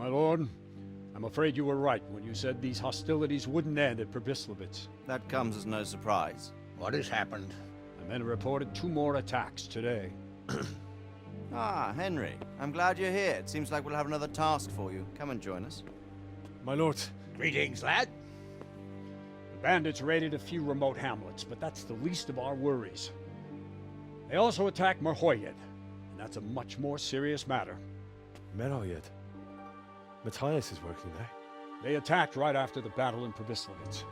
My lord, I'm afraid you were right when you said these hostilities wouldn't end at Pribyslavitz. That comes as no surprise. What has happened? The men reported 2 more attacks today. Ah, Henry. I'm glad you're here. It seems like we'll have another task for you. Come and join us. My lord. Greetings, lad. The bandits raided a few remote hamlets, but that's the least of our worries. They also attacked Mrhoyed, and that's a much more serious matter. Mrhoyed. Matthias is working there. They attacked right after the battle in Pribyslavitz.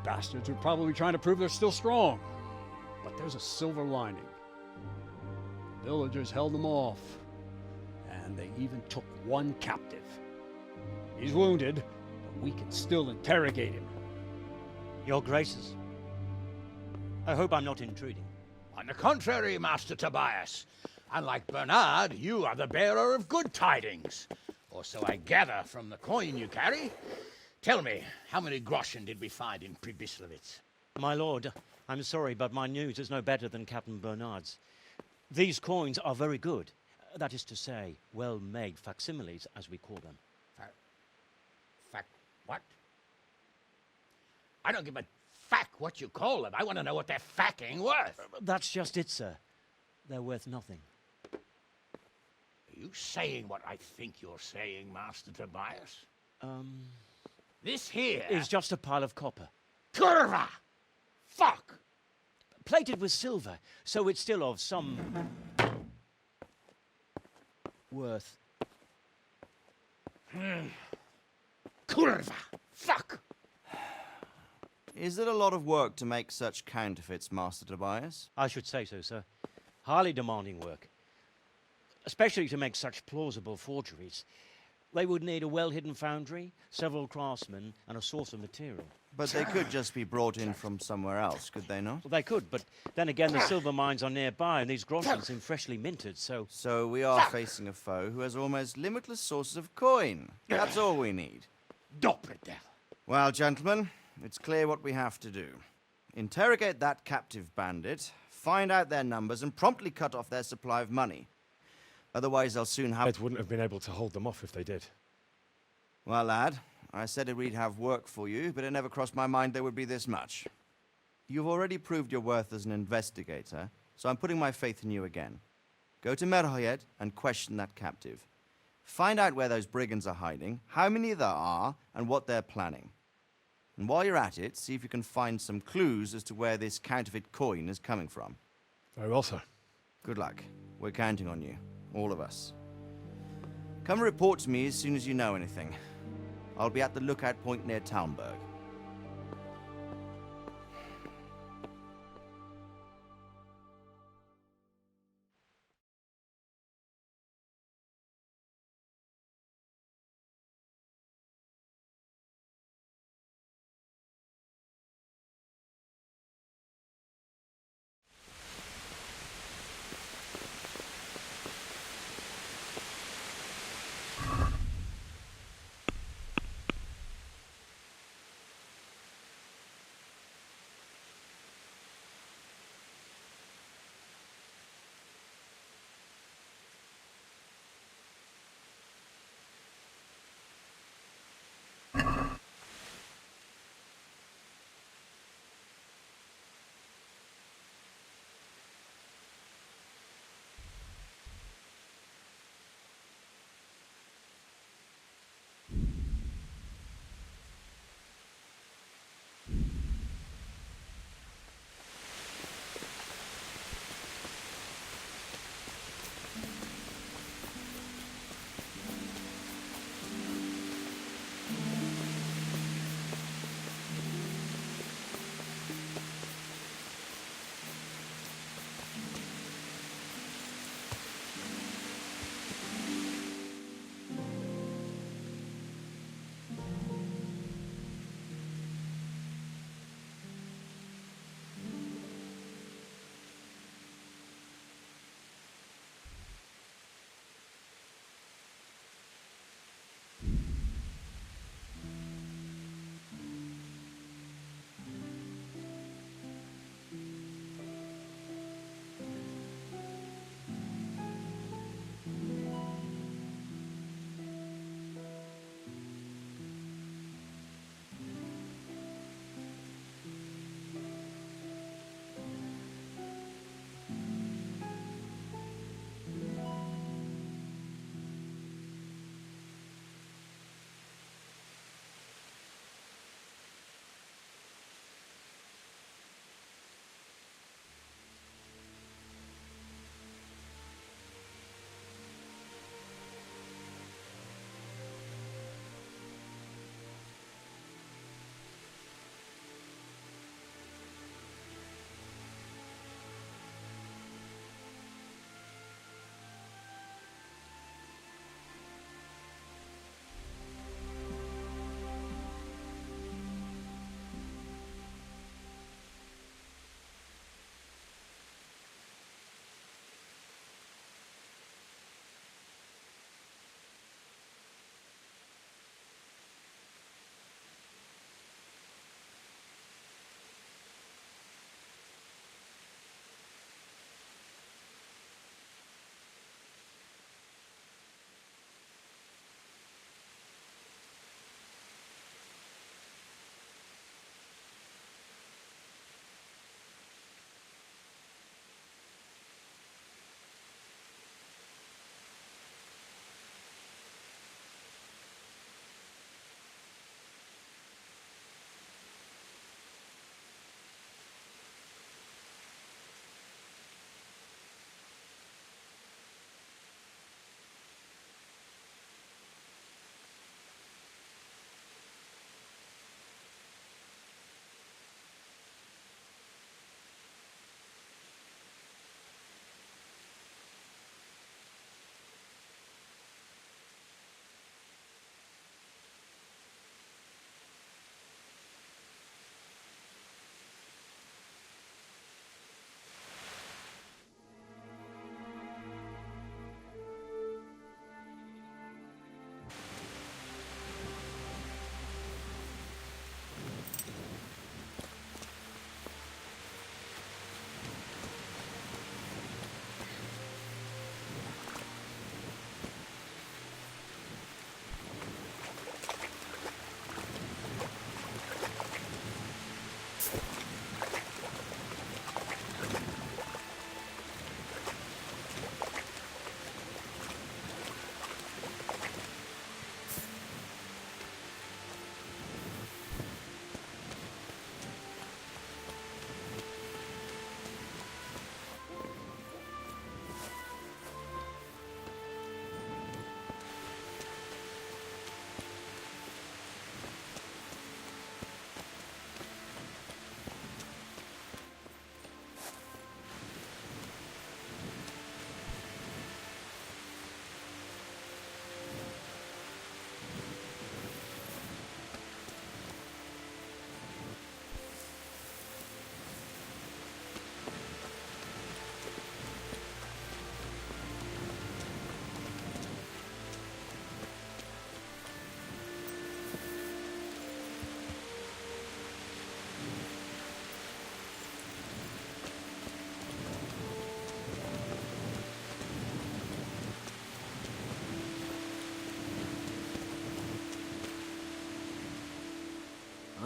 Bastards are probably trying to prove they're still strong. But there's a silver lining. The villagers held them off, and they even took 1 captive. He's wounded, but we can still interrogate him. Your Graces, I hope I'm not intruding. On the contrary, Master Tobias. Unlike Bernard, you are the bearer of good tidings. Or so I gather from the coin you carry. Tell me, how many groschen did we find in Pribyslavitz? My lord, I'm sorry, but my news is no better than Captain Bernard's. These coins are very good. That is to say, well-made facsimiles, as we call them. What? I don't give a what you call them. I want to know what they're facking worth. That's just it, sir. They're worth nothing. Are you saying what I think you're saying, Master Tobias? This here Is just a pile of copper. Kurva! Fuck! Plated with silver, so it's still of some worth. Kurva! Fuck! Is it a lot of work to make such counterfeits, Master Tobias? I should say so, sir. Highly demanding work. Especially to make such plausible forgeries. They would need a well-hidden foundry, several craftsmen, and a source of material. But they could just be brought in from somewhere else, could they not? Well, they could, but then again, the silver mines are nearby, and these groschen seem freshly minted, so... So we are facing a foe who has almost limitless sources of coin. That's all we need. Doppelter. Well, gentlemen, it's clear what we have to do. Interrogate that captive bandit, find out their numbers, and promptly cut off their supply of money. Otherwise, they'll soon have... Ed wouldn't have been able to hold them off if they did. Well, lad, I said we'd have work for you, but it never crossed my mind there would be this much. You've already proved your worth as an investigator, so I'm putting my faith in you again. Go to Mrhoyed and question that captive. Find out where those brigands are hiding, how many there are, and what they're planning. And while you're at it, see if you can find some clues as to where this counterfeit coin is coming from. Very well, sir. Good luck. We're counting on you. All of us. Come report to me as soon as you know anything. I'll be at the lookout point near Talmberg.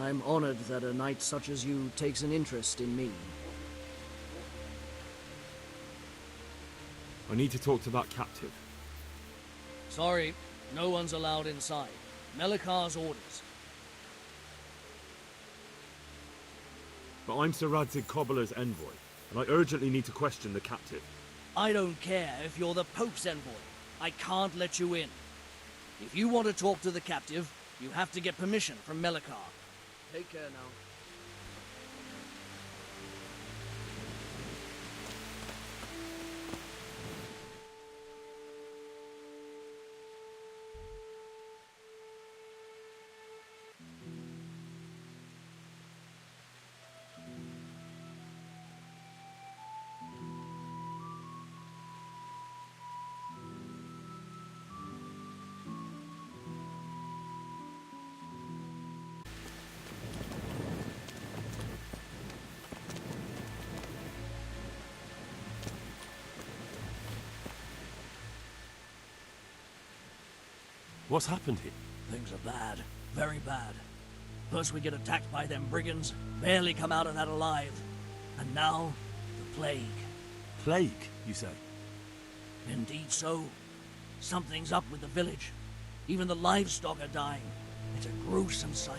I'm honored that a knight such as you takes an interest in me. I need to talk to that captive. Sorry, no one's allowed inside. Melikar's orders. But I'm Sir Radzig Cobbler's envoy, and I urgently need to question the captive. I don't care if you're the Pope's envoy. I can't let you in. If you want to talk to the captive, you have to get permission from Melikar. Take care now. What's happened here? Things are bad. Very bad. First we get attacked by them brigands, barely come out of that alive. And now, the plague. Plague, you say? Indeed so. Something's up with the village. Even the livestock are dying. It's a gruesome sight.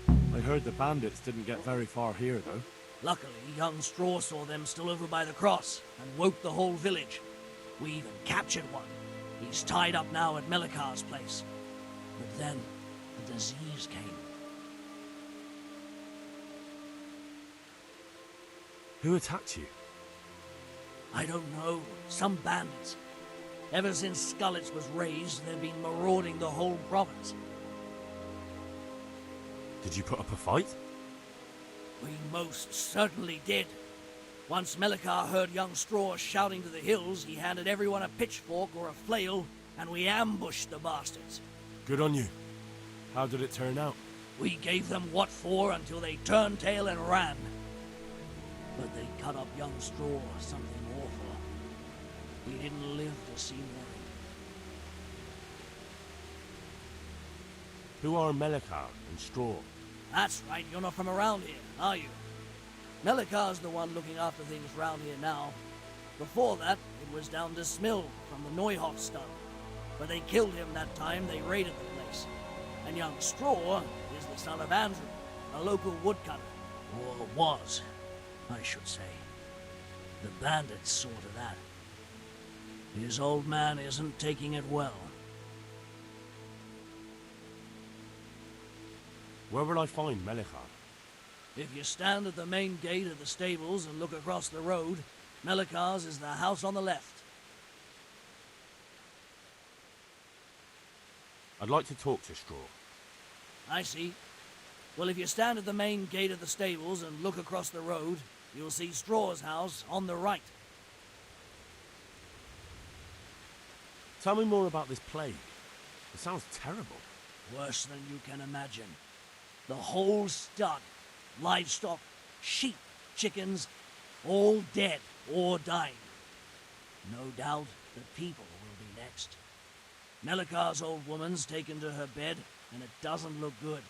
I heard the bandits didn't get very far here, though. Luckily, young Straw saw them still over by the cross and woke the whole village. We even captured one. He's tied up now at Melikar's place. But then, the disease came. Who attacked you? I don't know. Some bandits. Ever since Skullets was raised, they've been marauding the whole province. Did you put up a fight? We most certainly did. Once Melikar heard young Straw shouting to the hills, he handed everyone a pitchfork or a flail, and we ambushed the bastards. Good on you. How did it turn out? We gave them what for until they turned tail and ran. But they cut up young Straw, something awful. We didn't live to see morning. Who are Melikar and Straw? That's right, you're not from around here, are you? Melikar's the one looking after things round here now. Before that, it was down to Smill from the Neuhoff stud. But they killed him that time they raided the place. And young Straw is the son of Andrew, a local woodcutter. Or was, I should say. The bandits saw to that. His old man isn't taking it well. Where will I find Melikar? If you stand at the main gate of the stables and look across the road, Melikar's is the house on the left. I'd like to talk to Straw. I see. Well, if you stand at the main gate of the stables and look across the road, you'll see Straw's house on the right. Tell me more about this plague. It sounds terrible. Worse than you can imagine. The whole stud, livestock, sheep, chickens, all dead or dying. No doubt the people will be next. Melikar's old woman's taken to her bed, and it doesn't look good.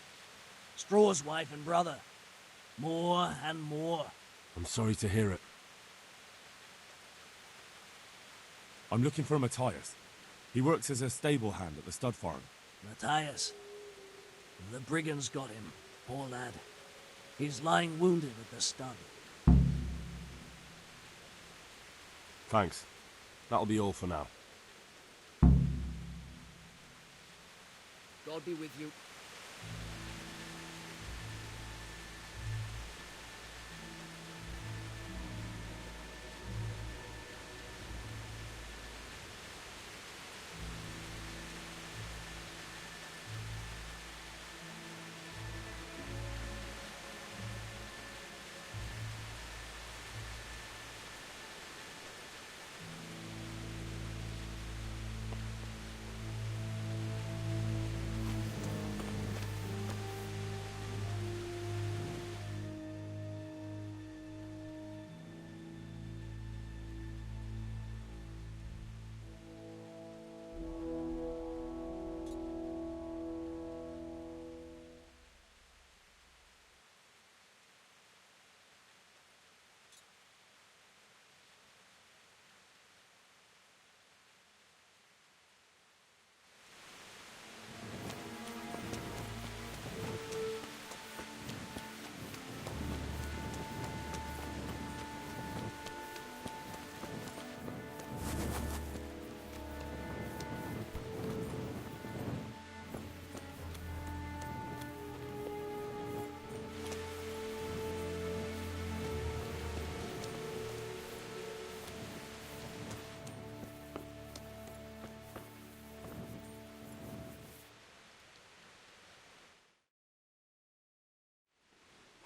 Straw's wife and brother. More and more. I'm sorry to hear it. I'm looking for Matthias. He works as a stable hand at the stud farm. Matthias. The brigands got him, poor lad. He's lying wounded at the stud. Thanks. That'll be all for now. God be with you.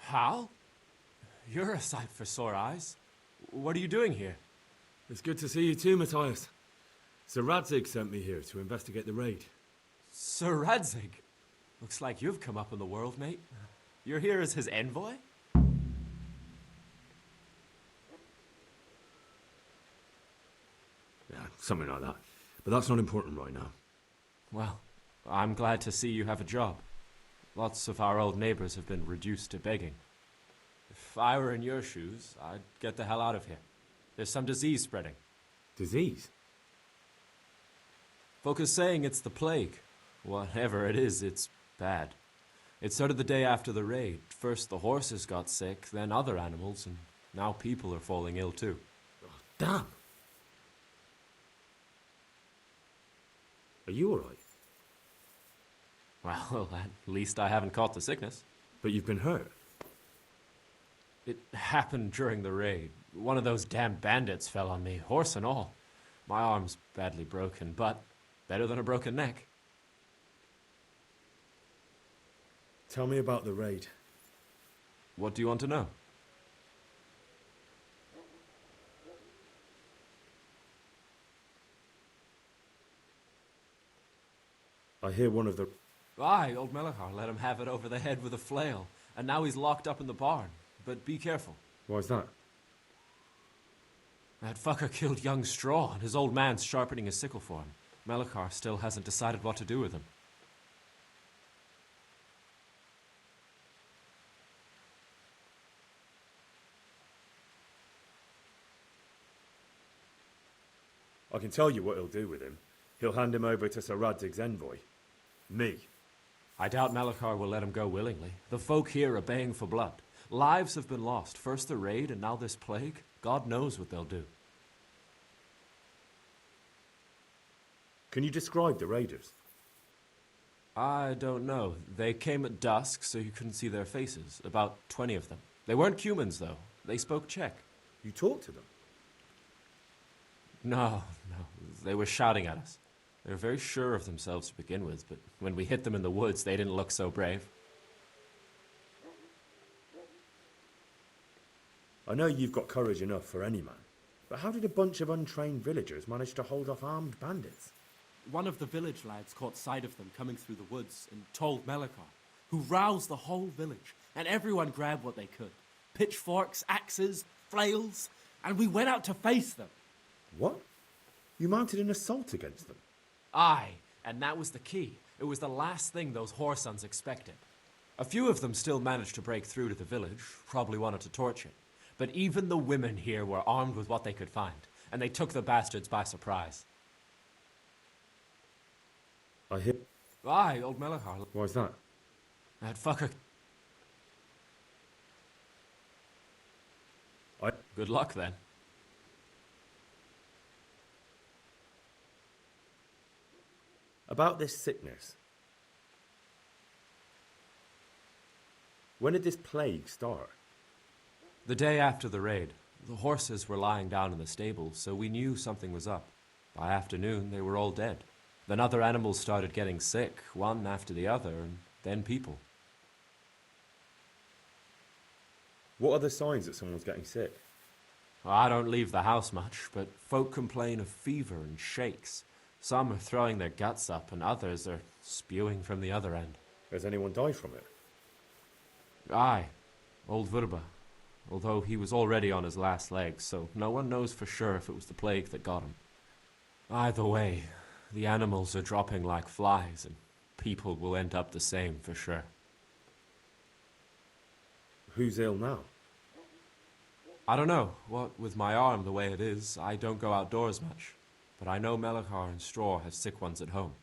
Hal? You're a sight for sore eyes. What are you doing here? It's good to see you too, Matthias. Sir Radzig sent me here to investigate the raid. Sir Radzig? Looks like you've come up in the world, mate. You're here as his envoy? Yeah, something like that. But that's not important right now. Well, I'm glad to see you have a job. Lots of our old neighbors have been reduced to begging. If I were in your shoes, I'd get the hell out of here. There's some disease spreading. Disease? Folk are saying it's the plague. Whatever it is, it's bad. It started the day after the raid. First the horses got sick, then other animals, and now people are falling ill too. Oh, damn! Are you alright? Well, at least I haven't caught the sickness. But you've been hurt. It happened during the raid. One of those damn bandits fell on me, horse and all. My arm's badly broken, but better than a broken neck. Tell me about the raid. What do you want to know? I hear one of the... Aye, old Melechar let him have it over the head with a flail, and now he's locked up in the barn. But be careful. Why's that? That fucker killed young Straw, and his old man's sharpening his sickle for him. Melechar still hasn't decided what to do with him. I can tell you what he'll do with him. He'll hand him over to Sir Radzig's envoy. Me. I doubt Melechar will let him go willingly. The folk here are baying for blood. Lives have been lost. First the raid, and now this plague. God knows what they'll do. Can you describe the raiders? I don't know. They came at dusk, so you couldn't see their faces. About 20 of them. They weren't humans, though. They spoke Czech. You talked to them? No. They were shouting at us. They were very sure of themselves to begin with, but when we hit them in the woods, they didn't look so brave. I know you've got courage enough for any man, but how did a bunch of untrained villagers manage to hold off armed bandits? One of the village lads caught sight of them coming through the woods and told Melechar, who roused the whole village, and everyone grabbed what they could. Pitchforks, axes, flails, and we went out to face them. What? You mounted an assault against them? Aye, and that was the key. It was the last thing those whoresons expected. A few of them still managed to break through to the village, probably wanted to torch it. But even the women here were armed with what they could find, and they took the bastards by surprise. I hear... Aye, old Melechar. Why's that? That fucker... Good luck, then. About this sickness. When did this plague start? The day after the raid. The horses were lying down in the stable, so we knew something was up. By afternoon, they were all dead. Then other animals started getting sick, one after the other, and then people. What are the signs that someone's getting sick? I don't leave the house much, but folk complain of fever and shakes. Some are throwing their guts up, and others are spewing from the other end. Has anyone died from it? Aye, old Verba. Although he was already on his last legs, so no one knows for sure if it was the plague that got him. Either way, the animals are dropping like flies, and people will end up the same for sure. Who's ill now? I don't know. What with my arm the way it is, I don't go outdoors much. But I know Melechar and Straw have sick ones at home.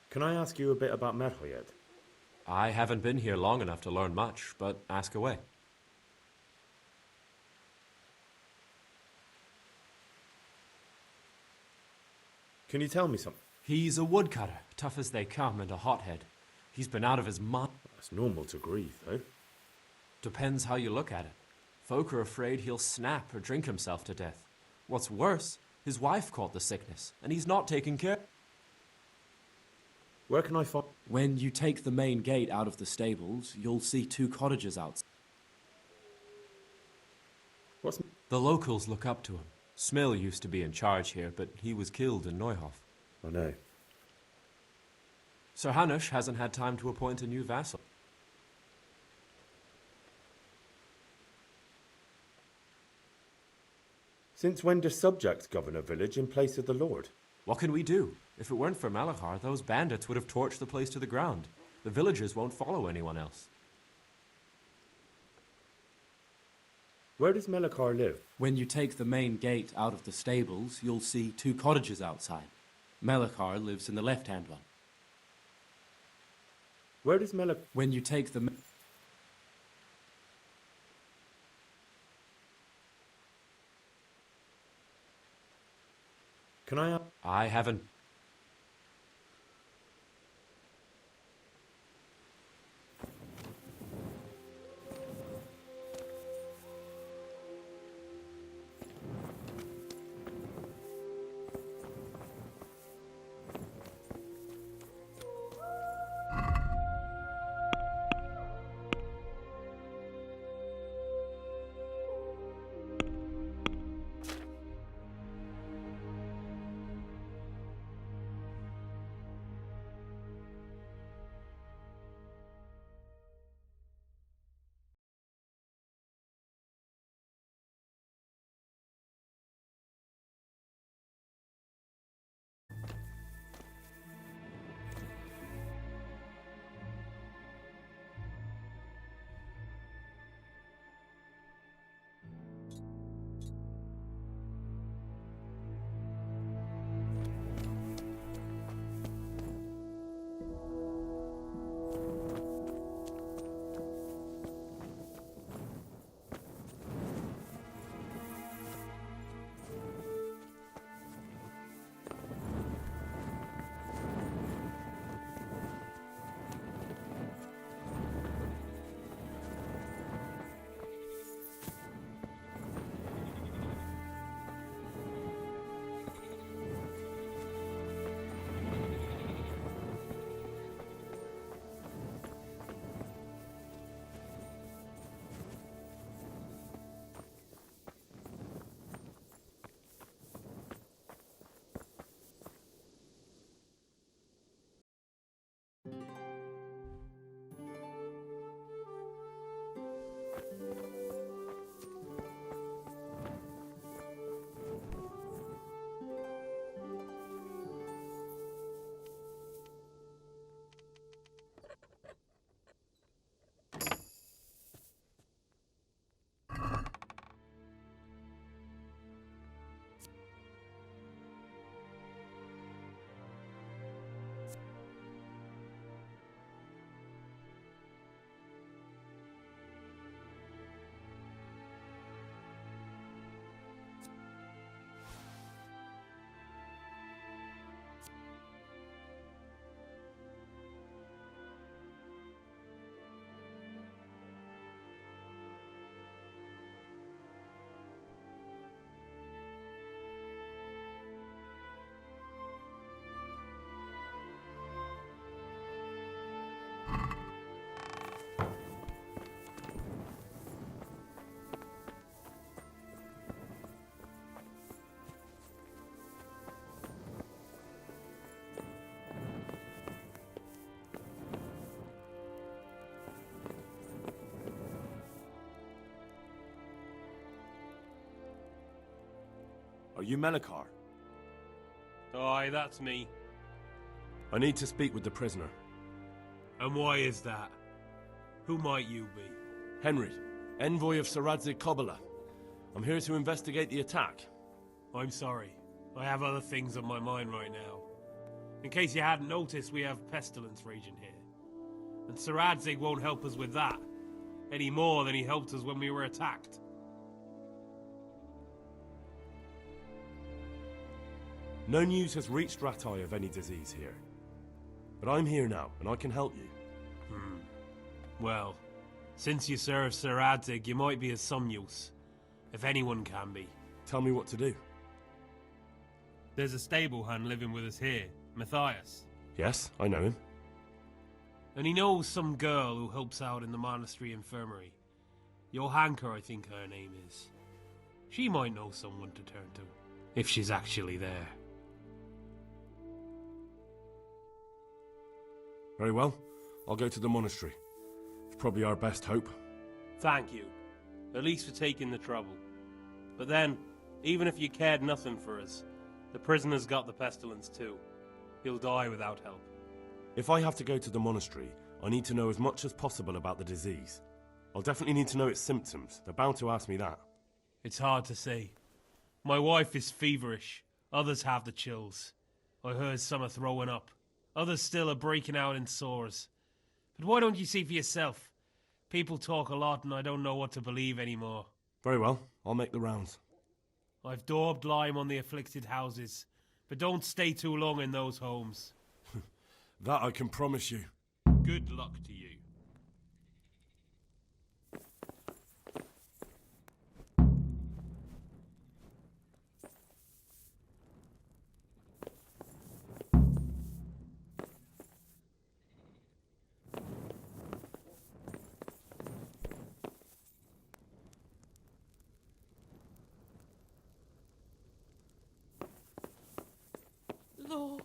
Can I ask you a bit about Mrhoyed? I haven't been here long enough to learn much, but ask away. Can you tell me something? He's a woodcutter, tough as they come, and a hothead. He's been out of his mind. That's normal to grieve, though. Depends how you look at it. Folk are afraid he'll snap or drink himself to death. What's worse, his wife caught the sickness, and he's not taking care. Where can I find... When you take the main gate out of the stables, you'll see 2 cottages outside. What's... The locals look up to him. Smill used to be in charge here, but he was killed in Neuhof. I know. Sir Hanush hasn't had time to appoint a new vassal. Since when do subjects govern a village in place of the lord? What can we do? If it weren't for Malachar, those bandits would have torched the place to the ground. The villagers won't follow anyone else. Where does Melekar live? When you take the main gate out of the stables, you'll see 2 cottages outside. Melekar lives in the left-hand one. Where does Melekar... When you take the... Can I... I haven't... Are you Melekar? Aye, that's me. I need to speak with the prisoner. And why is that? Who might you be? Henry, envoy of Saradze Kobala. I'm here to investigate the attack. I'm sorry. I have other things on my mind right now. In case you hadn't noticed, we have pestilence raging here. And Saradzig won't help us with that, any more than he helped us when we were attacked. No news has reached Ratai of any disease here. But I'm here now, and I can help you. Well, since you serve Saradzig, you might be of some use. If anyone can be. Tell me what to do. There's a stable hand living with us here, Matthias. Yes, I know him. And he knows some girl who helps out in the monastery infirmary. Johanka, I think her name is. She might know someone to turn to, if she's actually there. Very well. I'll go to the monastery. It's probably our best hope. Thank you. At least for taking the trouble. But then, even if you cared nothing for us, the prisoner's got the pestilence too. He'll die without help. If I have to go to the monastery, I need to know as much as possible about the disease. I'll definitely need to know its symptoms. They're bound to ask me that. It's hard to say. My wife is feverish. Others have the chills. I heard some are throwing up. Others still are breaking out in sores. But why don't you see for yourself? People talk a lot and I don't know what to believe anymore. Very well. I'll make the rounds. I've daubed lime on the afflicted houses, but don't stay too long in those homes. That I can promise you. Good luck to you. Lord,